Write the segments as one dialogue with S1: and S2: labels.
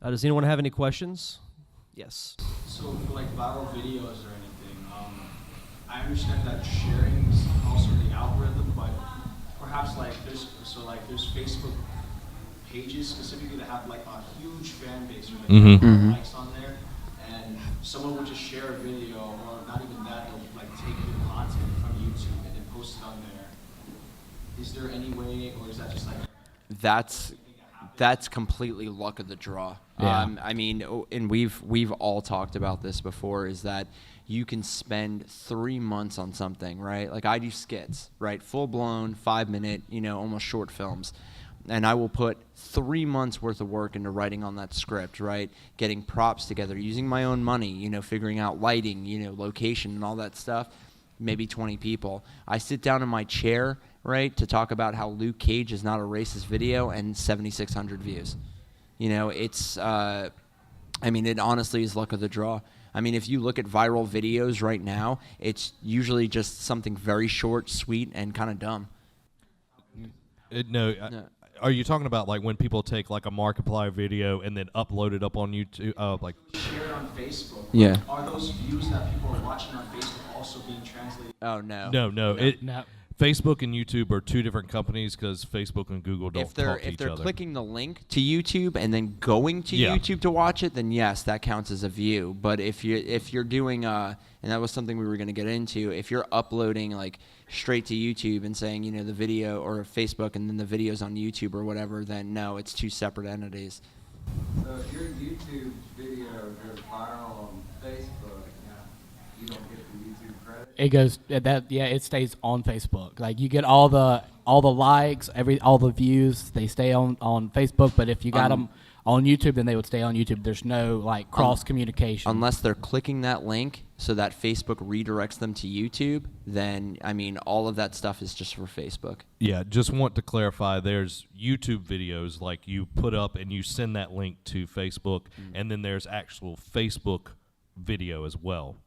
S1: Does anyone have any questions? Yes.
S2: So for like viral videos or anything, I understand that sharing is also the algorithm, but perhaps like there's Facebook pages specifically that have like a huge fan base or like likes on there, and someone would just share a video, or not even that, they'll like take your content from YouTube and then post it on there. Is there any way, or is that just like
S3: that's completely luck of the draw.
S4: Yeah.
S3: I mean, and we've all talked about this before, is that you can spend 3 months on something, right? Like I do skits, right? Full blown 5-minute, almost short films. And I will put 3 months worth of work into writing on that script, right? Getting props together, using my own money, figuring out lighting, location and all that stuff. Maybe 20 people. I sit down in my chair, right, to talk about how Luke Cage is not a racist video, and 7,600 views. It's, it honestly is luck of the draw. I mean, if you look at viral videos right now, it's usually just something very short, sweet, and kind of dumb.
S5: No. Are you talking about like when people take like a Markiplier video and then upload it up on YouTube,
S2: share it on Facebook?
S3: Yeah.
S2: Are those views that people are watching on Facebook also being translated?
S3: Oh no.
S5: No.
S4: No.
S5: Facebook and YouTube are two different companies because Facebook and Google don't talk to each other.
S3: If they're clicking the link to YouTube and then going to YouTube to watch it, then yes, that counts as a view. But if you're doing and that was something we were going to get into, if you're uploading like straight to YouTube and saying the video, or Facebook and then the videos on YouTube or whatever, then no, it's two separate entities.
S6: So if your YouTube video goes viral on Facebook, you don't get the YouTube credit?
S4: It goes it stays on Facebook. Like you get all the likes, all the views, they stay on Facebook. But if you got them on YouTube, then they would stay on YouTube. There's no like cross communication
S3: unless they're clicking that link so that Facebook redirects them to YouTube. Then all of that stuff is just for Facebook.
S5: Yeah, just want to clarify. There's YouTube videos like you put up and you send that link to Facebook, and then there's actual Facebook video as well.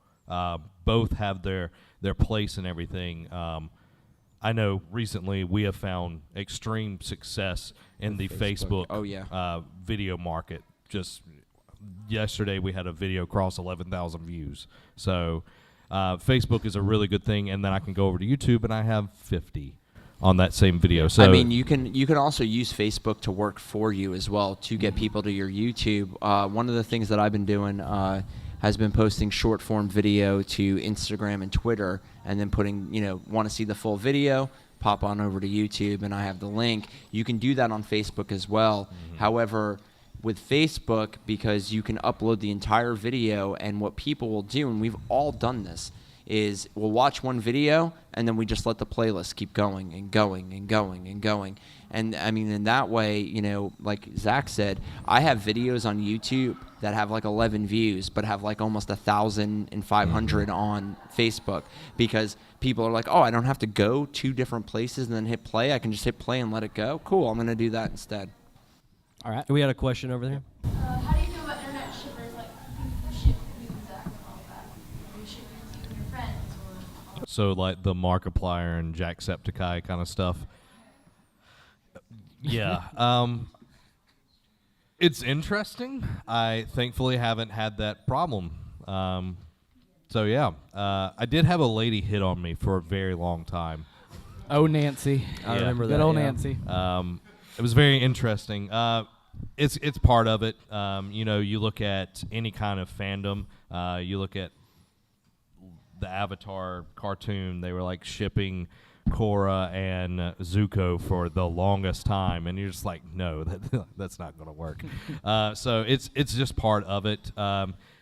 S5: Both have their place and everything. I know recently we have found extreme success in the Facebook video market. Just yesterday we had a video cross 11,000 views. So Facebook is a really good thing, and then I can go over to YouTube and I have 50 on that same video. So
S3: you can also use Facebook to work for you as well to get people to your YouTube. One of the things that I've been doing has been posting short form video to Instagram and Twitter, and then putting, want to see the full video, pop on over to YouTube, and I have the link. You can do that on Facebook as well. However, with Facebook, because you can upload the entire video, and what people will do, and we've all done this, is we'll watch one video and then we just let the playlist keep going and going and going and going. And in that way, like Zach said, I have videos on YouTube that have like 11 views but have like almost 1,500 on Facebook, because people are like, oh, I don't have to go 2 different places and then hit play. I can just hit play and let it go. Cool, I'm going to do that instead.
S1: All right. We had a question over there.
S7: How do you feel about internet shippers, like people who ship you and Zach and all that? Are you shipping you and your friends? Or?
S5: So like the Markiplier and Jacksepticeye kind of stuff. Yeah. It's interesting. I thankfully haven't had that problem. So yeah, I did have a lady hit on me for a very long time.
S4: Oh, Nancy.
S1: I remember that.
S4: Good old Nancy.
S5: It was very interesting. It's part of it. You look at any kind of fandom. You look at the Avatar cartoon. They were like shipping Korra and Zuko for the longest time, and you're just like, no, that's not going to work. So it's just part of it.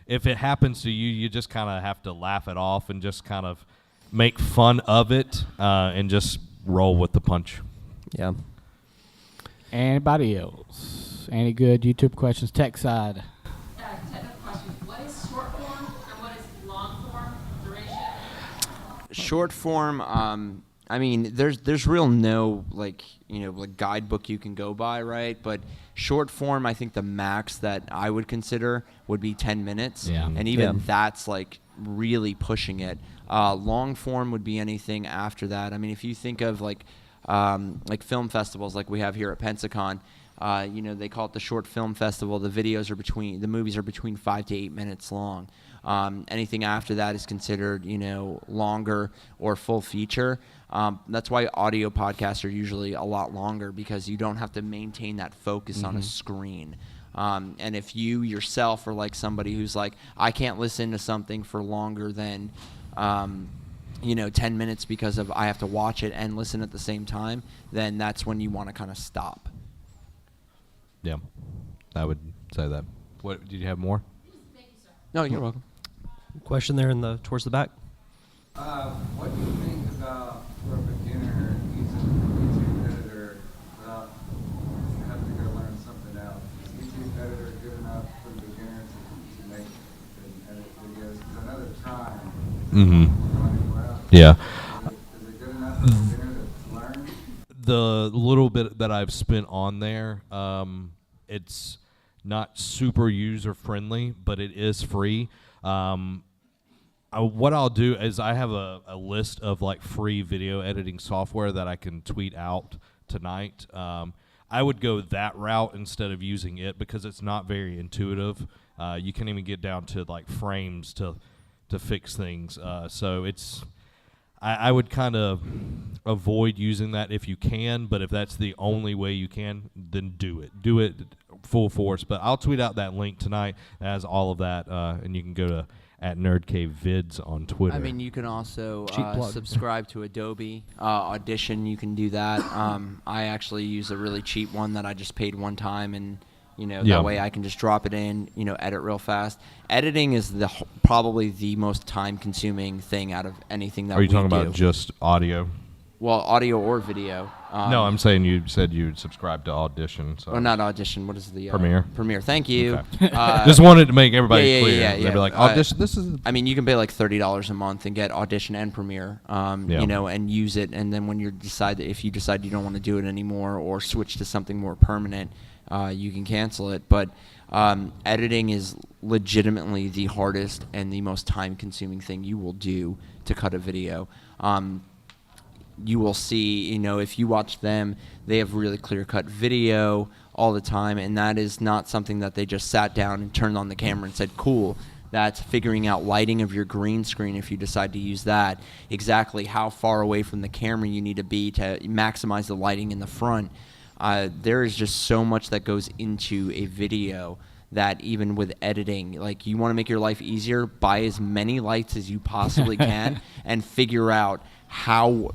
S5: If it happens to you, you just kind of have to laugh it off and just kind of make fun of it and just roll with the punch.
S1: Yeah.
S4: Anybody else? Any good YouTube questions? Tech side.
S7: Technical question. What is short form and what is long form duration?
S3: Short form, there's real no like guidebook you can go by, right? But short form, I think the max that I would consider would be 10 minutes.
S4: Yeah.
S3: And even that's like really pushing it. Long form would be anything after that. If you think of like film festivals like we have here at Pensacon, They call it the short film festival. The movies are between 5 to 8 minutes long. Anything after that is considered, longer or full feature. That's why audio podcasts are usually a lot longer, because you don't have to maintain that focus on a screen. And if you yourself are like somebody who's like, I can't listen to something for longer than 10 minutes because of I have to watch it and listen at the same time, then that's when you want to kind of stop.
S5: Yeah, I would say that. What did you have more?
S3: No, you're welcome.
S1: Question there towards the back.
S6: What do you think about for a beginner using a YouTube editor without having to go learn something else? Is YouTube editor good enough for the beginner to make and edit videos? Because I know they're trying.
S5: Yeah.
S6: Is it good enough for a beginner to learn?
S5: The little bit that I've spent on there, it's not super user friendly, but it is free. What I'll do is I have a list of like free video editing software that I can tweet out tonight. I would go that route instead of using it, because it's not very intuitive. You can't even get down to like frames to fix things. So I would kind of avoid using that if you can, but if that's the only way you can, then do it. Do it full force. But I'll tweet out that link tonight that has all of that, and you can go to @NerdCaveVids on Twitter.
S3: I mean, you can also
S1: plug.
S3: subscribe to Adobe Audition. You can do that. I actually use a really cheap one that I just paid one time, and that way I can just drop it in, edit real fast. Editing is probably the most time-consuming thing out of anything that we do.
S5: Are you talking about just audio?
S3: Well, audio or video.
S5: No, I'm saying you said you'd subscribe to Audition. So.
S3: Well, not Audition. What is the
S5: Premiere?
S3: Premiere. Thank you.
S5: Okay. Just wanted to make everybody
S3: yeah,
S5: clear.
S3: yeah,
S5: They'd be like, Audition. This is.
S3: I mean, you can pay like $30 a month and get Audition and Premiere, and use it. And then when if you decide you don't want to do it anymore or switch to something more permanent, you can cancel it. But editing is legitimately the hardest and the most time-consuming thing you will do to cut a video. You will see, if you watch them, they have really clear-cut video all the time, and that is not something that they just sat down and turned on the camera and said, cool. That's figuring out lighting of your green screen if you decide to use that, exactly how far away from the camera you need to be to maximize the lighting in the front. There is just so much that goes into a video that even with editing, like, you want to make your life easier, buy as many lights as you possibly can and figure out how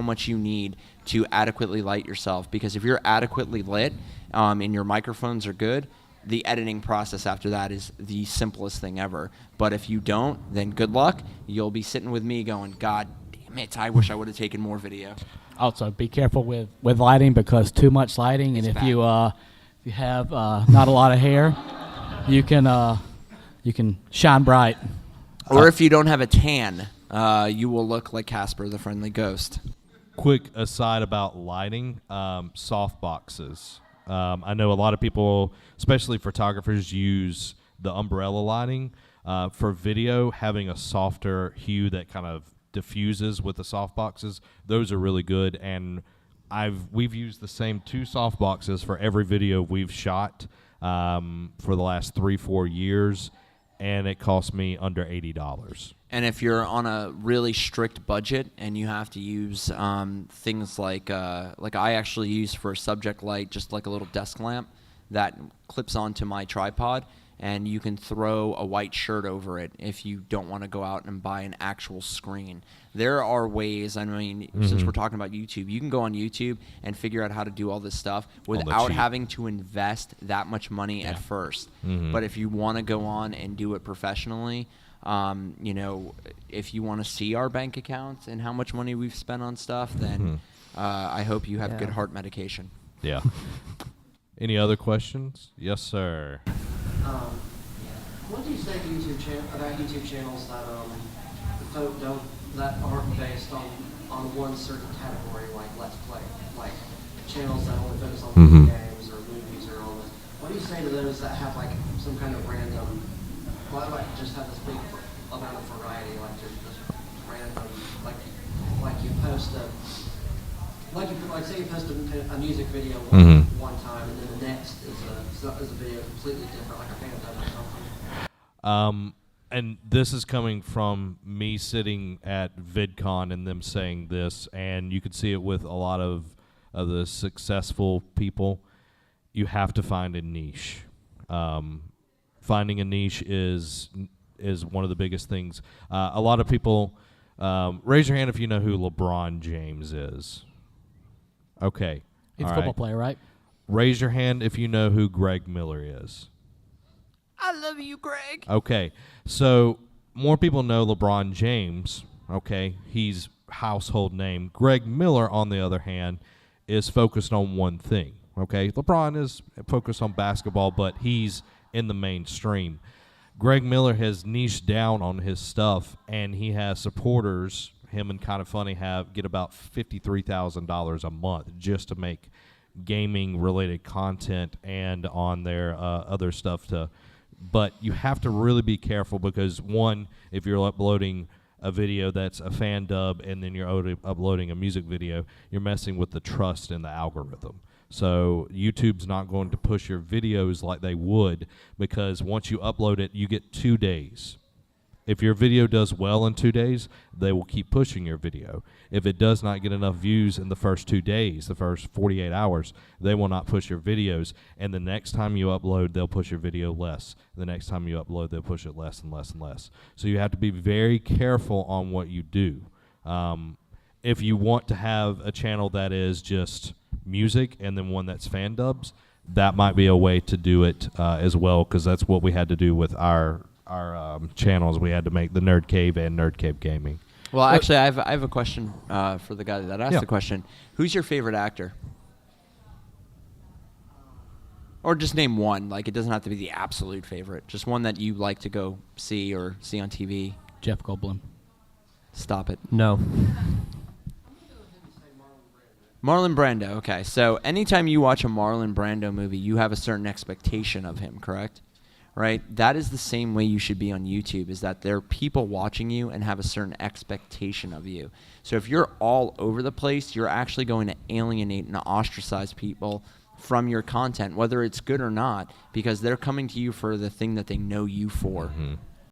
S3: much you need to adequately light yourself. Because if you're adequately lit and your microphones are good, the editing process after that is the simplest thing ever. But if you don't, then good luck. You'll be sitting with me going, God damn it, I wish I would have taken more video.
S4: Also, be careful with lighting, because too much lighting, and if you have not a lot of hair, you can shine bright.
S3: Or if you don't have a tan, you will look like Casper the Friendly Ghost.
S5: Quick aside about lighting, soft boxes. I know a lot of people, especially photographers, use the umbrella lighting. For video, having a softer hue that kind of diffuses with the soft boxes, those are really good. And we've used the same 2 soft boxes for every video we've shot for the last 3-4 years, and it cost me under $80.
S3: And if you're on a really strict budget and you have to use things like I actually use for a subject light, just like a little desk lamp that clips onto my tripod, and you can throw a white shirt over it if you don't want to go out and buy an actual screen. There are ways, I mean, since we're talking about YouTube, you can go on YouTube and figure out how to do all this stuff without having to invest that much money at first. But if you want to go on and do it professionally, if you want to see our bank accounts and how much money we've spent on stuff, then I hope you have good heart medication.
S5: Yeah. Any other questions? Yes, sir.
S8: What do you say to about YouTube channels that aren't based on one certain category, like Let's Play, like channels that only focus on video games or movies or all this? What do you say to those that have like some kind of random? Why like just have this big amount of variety, like just random, like you post a like say you post a music video
S5: Mhm.
S8: one time, and then the next is a video completely different, like a fan done or something.
S5: And this is coming from me sitting at VidCon and them saying this, and you could see it with a lot of the successful people. You have to find a niche. Finding a niche is one of the biggest things. A lot of people, raise your hand if you know who LeBron James is. Okay.
S4: He's
S5: all
S4: a football
S5: right.
S4: player, right?
S5: Raise your hand if you know who Greg Miller is.
S3: I love you, Greg.
S5: Okay, so more people know LeBron James. Okay, he's household name. Greg Miller, on the other hand, is focused on one thing. Okay, LeBron is focused on basketball, but he's in the mainstream. Greg Miller has niched down on his stuff, and he has supporters. Him and Kind of Funny get about $53,000 a month just to make gaming-related content and on their other stuff to. But you have to really be careful because, one, if you're uploading a video that's a fan dub and then you're uploading a music video, you're messing with the trust in the algorithm. So YouTube's not going to push your videos like they would, because once you upload it, you get 2 days. If your video does well in 2 days, they will keep pushing your video. If it does not get enough views in the first 2 days, the first 48 hours, they will not push your videos. And the next time you upload, they'll push your video less. The next time you upload, they'll push it less and less and less. So you have to be very careful on what you do. If you want to have a channel that is just music and then one that's fan dubs, that might be a way to do it as well, because that's what we had to do with our channels. We had to make the Nerd Cave and Nerd Cave Gaming.
S3: Well, actually, I have a question for the guy that asked
S5: Yeah.
S3: the question. Who's your favorite actor? Or just name one. Like, it doesn't have to be the absolute favorite. Just one that you like to go see or see on TV.
S4: Jeff Goldblum.
S3: Stop it.
S1: No.
S3: Marlon Brando. Okay, so anytime you watch a Marlon Brando movie, you have a certain expectation of him, correct? Right? That is the same way you should be on YouTube, is that there are people watching you and have a certain expectation of you. So if you're all over the place, you're actually going to alienate and ostracize people from your content, whether it's good or not, because they're coming to you for the thing that they know you for.